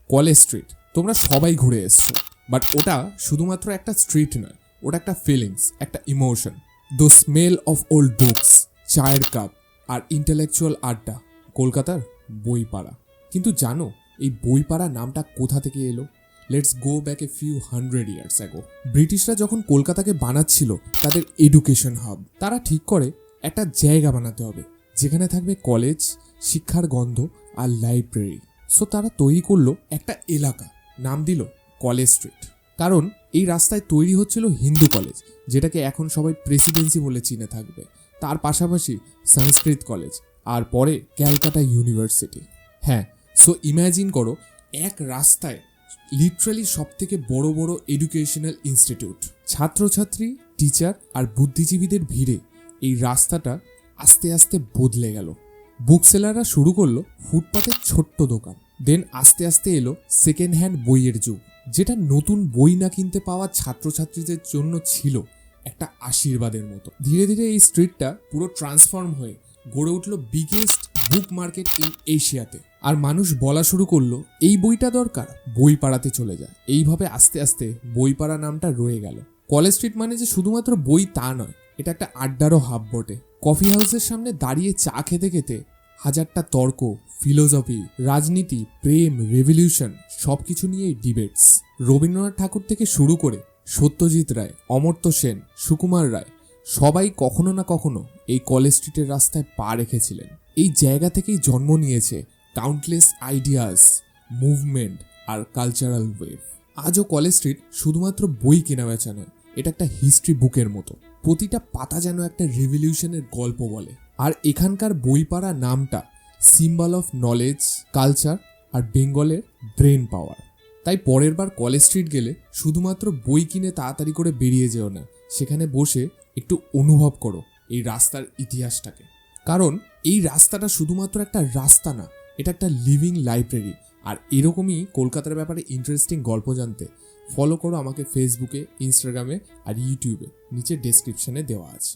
College street তোমরা সবাই ঘুরে এসছো, বাট ওটা শুধুমাত্র একটা স্ট্রিট নয়, ওটা একটা ফিলিংস, একটা emotion. The smell of old books, চায়ের কাপ আর ইন্টেলেকচুয়াল আড্ডা, কলকাতার বইপাড়া। কিন্তু জানো এই বইপাড়া নামটা কোথা থেকে এলো? Let's go back a few 100 years ago. ব্রিটিশরা যখন কলকাতাকে বানাচ্ছিল তাদের এডুকেশন হাব, তারা ঠিক করে একটা জায়গা বানাতে হবে যেখানে থাকবে কলেজ, শিক্ষার গন্ধ আর লাইব্রেরি। সো তারা তৈরি করলো একটা এলাকা, নাম দিল কলেজ স্ট্রিট। কারণ এই রাস্তায় তৈরি হচ্ছিল হিন্দু কলেজ, যেটাকে এখন সবাই প্রেসিডেন্সি বলে চিনে থাকবে, তার পাশাপাশি সংস্কৃত কলেজ আর পরে ক্যালকাটা ইউনিভার্সিটি। হ্যাঁ, সো ইম্যাজিন করো এক রাস্তায় লিটারালি সব থেকে বড় বড় এডুকেশনাল ইনস্টিটিউট, ছাত্রছাত্রী, টিচার আর বুদ্ধিজীবীদের ভিড়ে এই রাস্তাটা আস্তে আস্তে বদলে গেল। বুকসেলাররা শুরু করলো ফুটপাতের ছোট্ট দোকান, দেন আস্তে আস্তে এলো সেকেন্ড হ্যান্ড বইয়ের যুগ, যেটা নতুন বই না কিনতে পাওয়া ছাত্রছাত্রীদের জন্য ছিল একটা আশীর্বাদের মতো। ধীরে ধীরে এই স্ট্রিটটা পুরো ট্রান্সফর্ম হয়ে গড়ে উঠলো বিগেস্ট বুক মার্কেট ইন এশিয়াতে। আর মানুষ বলা শুরু করলো এই বইটা দরকার, বই পাড়াতে চলে যায়। এইভাবে আস্তে আস্তে বইপাড়া নামটা রয়ে গেল। কলেজ স্ট্রিট মানে যে শুধুমাত্র বই তা নয়, এটা একটা আড্ডারও হাব বটে। কফি হাউসের সামনে দাঁড়িয়ে চা খেতে খেতে হাজারটা তর্ক, ফিলোসফি, রাজনীতি, প্রেম, রেভলিউশন সবকিছু নিয়েই ডিবেটস। রবীন্দ্রনাথ ঠাকুর থেকে শুরু করে সত্যজিৎ রায়, অমর্ত্য সেন, সুকুমার রায় সবাই কখনো না কখনো এই কলেজ স্ট্রিটের রাস্তায় পা রেখেছিলেন। এই জায়গা থেকেই জন্ম নিয়েছে কাউন্টলেস আইডিয়াস, মুভমেন্ট আর কালচারাল ওয়েভ। আজও কলেজ স্ট্রিট শুধুমাত্র বই কেনা বেচা নয়, এটা একটা হিস্ট্রি বুকের মতো। প্রতিটা পাতা যেন একটা রেভলিউশনের গল্প বলে। আর এখানকার বইপাড়া নামটা সিম্বল অফ নলেজ, কালচার আর বেঙ্গলের ব্রেন পাওয়ার। তাই পরের বার কলেজ স্ট্রিট গেলে শুধুমাত্র বই কিনে তাড়াতাড়ি করে বেরিয়ে যেও না, সেখানে বসে একটু অনুভব করো এই রাস্তার ইতিহাসটাকে। কারণ এই রাস্তাটা শুধুমাত্র একটা রাস্তা না, এটা একটা লিভিং লাইব্রেরি। আর এরকমই কলকাতার ব্যাপারে ইন্টারেস্টিং গল্প জানতে ফলো করো আমাকে ফেসবুকে, ইনস্টাগ্রামে আর ইউটিউবে, নিচে ডেসক্রিপশনে দেওয়া আছে।